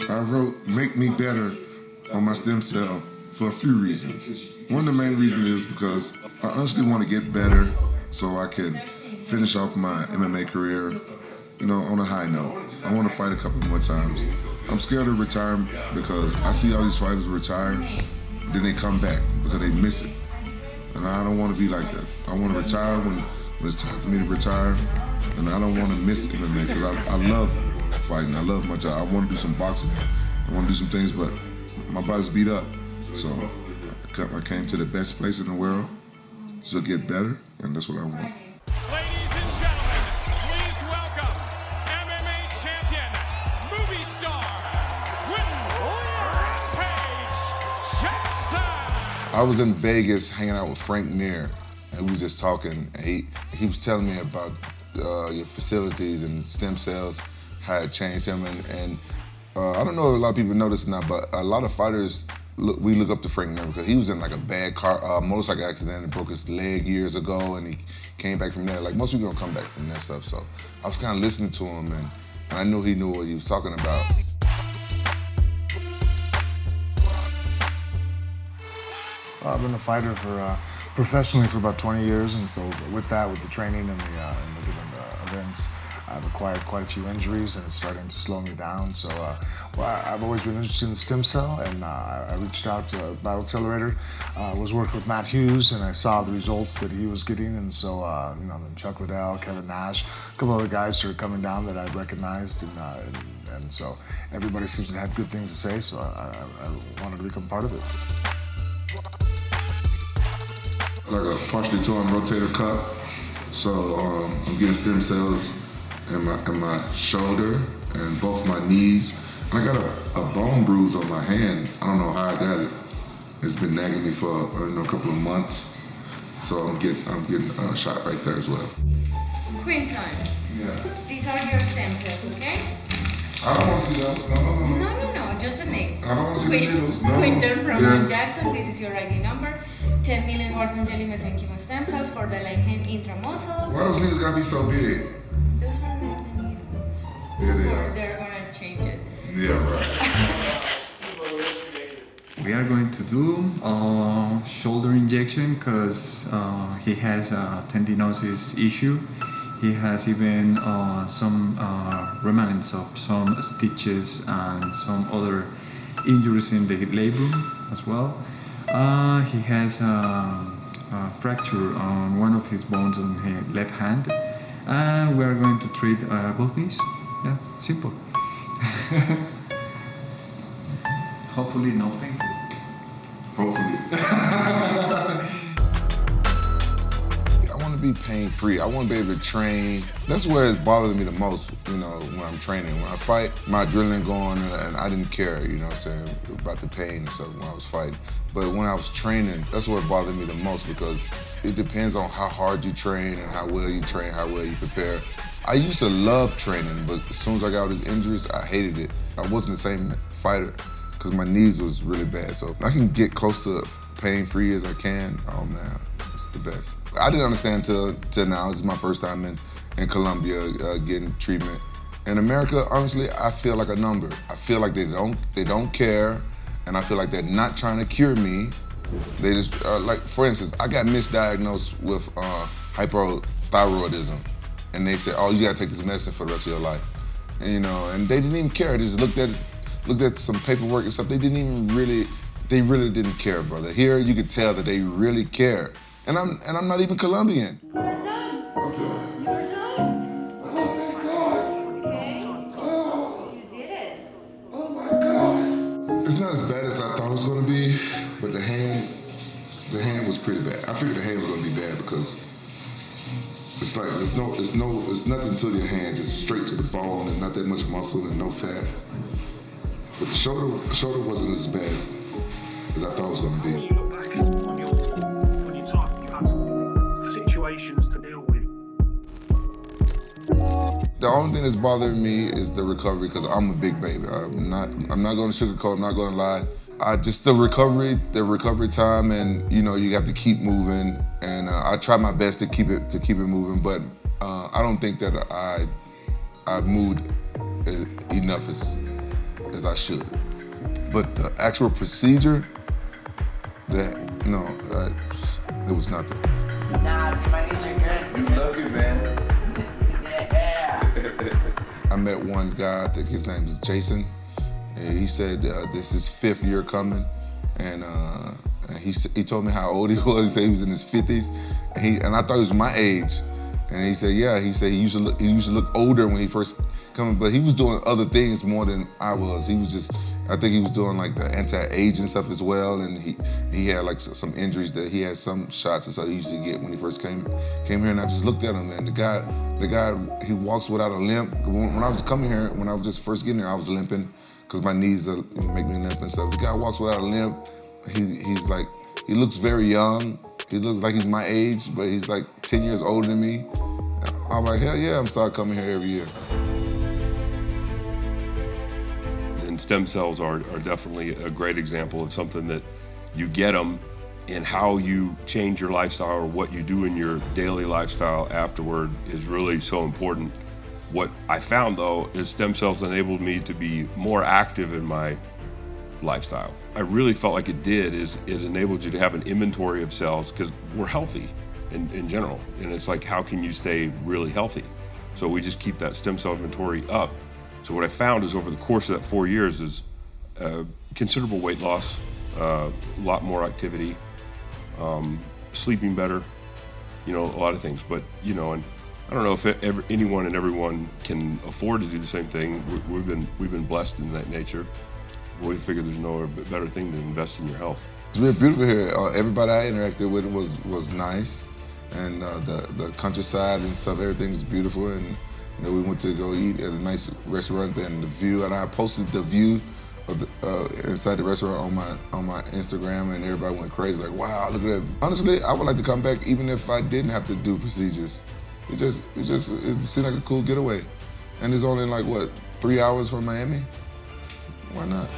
I wrote Make Me Better on my stem cell for a few reasons. One of the main reasons is because I honestly want to get better so I can finish off my MMA career, on a high note. I want to fight a couple more times. I'm scared of retirement because I see all these fighters retire, then they come back because they miss it. And I don't want to be like that. I want to retire when it's time for me to retire, and I don't want to miss MMA because I love fighting. I love my job. I want to do some boxing. I want to do some things, but my body's beat up. So I came to the best place in the world to get better, and that's what I want. Ladies and gentlemen, please welcome MMA champion, movie star, Quinton Rampage Jackson. I was in Vegas hanging out with Frank Mir, and we was just talking. And he was telling me about your facilities and stem cells, how it changed him. And I don't know if a lot of people know this or not, but a lot of fighters, we look up to Frank Mir because he was in like a bad motorcycle accident and broke his leg years ago, and he came back from that. Like most people don't come back from that stuff. So I was kind of listening to him, and I knew he knew what he was talking about. I've been a fighter for professionally for about 20 years, and so with the training and the different events, I've acquired quite a few injuries, and it's starting to slow me down. So I've always been interested in stem cell, and I reached out to BioAccelerator, was working with Matt Hughes, and I saw the results that he was getting, and so then Chuck Liddell, Kevin Nash, a couple other guys who are coming down that I recognized, and so everybody seems to have good things to say, so I wanted to become part of it. Like a partially torn rotator cuff, so I'm getting stem cells in my shoulder and both my knees. And I got a bone bruise on my hand. I don't know how I got it. It's been nagging me for a couple of months, so I'm getting a shot right there as well. Quinton. Yeah. These are your stem cells, okay? I don't want to see those. No, just a name. I don't want to see the needles. No. Quinton Ramon Jackson, this is your ID number. 10 million Wharton-Jelly mesenchymal stem cells for the leg hand intramuscle. Why those needles gotta be so big? Those are not the needles. Yeah, they are. They're gonna change it. Yeah, right. We are going to do a shoulder injection because he has a tendinosis issue. He has even some remnants of some stitches and some other injuries in the labrum as well. He has a fracture on one of his bones on his left hand, and we are going to treat both knees. Yeah, simple. Hopefully not painful. Hopefully. I want to be pain-free. I want to be able to train. That's where it bothers me the most, when I'm training. When I fight, my adrenaline going, and I didn't care, about the pain and stuff when I was fighting. But when I was training, that's what bothered me the most because it depends on how hard you train and how well you train, how well you prepare. I used to love training, but as soon as I got all these injuries, I hated it. I wasn't the same fighter because my knees was really bad. So if I can get close to pain-free as I can, oh man, it's the best. I didn't understand till now. This is my first time in Colombia getting treatment. In America, honestly, I feel like a number. I feel like they don't care, and I feel like they're not trying to cure me. They just like, for instance, I got misdiagnosed with hypothyroidism, and they said, "Oh, you gotta take this medicine for the rest of your life," and they didn't even care. They just looked at some paperwork and stuff. They really didn't care, brother. Here, you could tell that they really care. And I'm not even Colombian. You're done. Okay. You're done. Oh, thank God. Okay? Oh, You did it. oh my God. It's not as bad as I thought it was gonna be, but the hand was pretty bad. I figured the hand was gonna be bad because it's like it's nothing to your hand, just straight to the bone and not that much muscle and no fat. But the shoulder wasn't as bad as I thought it was gonna be. When you talk, you have situations to deal with. The only thing that's bothering me is the recovery because I'm a big baby. I'm not going to sugarcoat. I'm not going to lie. Just the recovery time, and you have to keep moving. And I try my best to keep it moving, but I don't think that I moved enough as I should. But the actual procedure, it was nothing. Nah, dude, my knees are good. You love it, man. Yeah. I met one guy, I think his name is Jason. And he said this is 5th year coming, and he told me how old he was. He said he was in his 50s, and I thought he was my age. And he said, yeah, he used to look older when he first came, but he was doing other things more than I was. I think he was doing like the anti-aging stuff as well, and he had like some injuries that he had some shots and stuff he used to get when he first came here, and I just looked at him, and the guy, he walks without a limp. When I was coming here, when I was just first getting here, I was limping because my knees make me limp and stuff. The guy walks without a limp. He looks very young. He looks like he's my age, but he's like 10 years older than me. I'm like, hell yeah, I'm starting coming here every year. And stem cells are definitely a great example of something that you get them, and how you change your lifestyle or what you do in your daily lifestyle afterward is really so important. What I found though is stem cells enabled me to be more active in my lifestyle. I really felt like it enabled you to have an inventory of cells, because we're healthy in general, and it's like, how can you stay really healthy? So we just keep that stem cell inventory up. So what I found is over the course of that 4 years is considerable weight loss, a lot more activity, sleeping better, a lot of things. But and I don't know if anyone and everyone can afford to do the same thing. We've been blessed in that nature. We figure there's no better thing to invest in your health. It's really beautiful here. Everybody I interacted with was nice, and the countryside and stuff, everything's beautiful. And we went to go eat at a nice restaurant, and the view. And I posted the view of inside the restaurant on my Instagram, and everybody went crazy, like, wow, look at that. Honestly, I would like to come back even if I didn't have to do procedures. It seemed like a cool getaway, and it's only like 3 hours from Miami. Why not?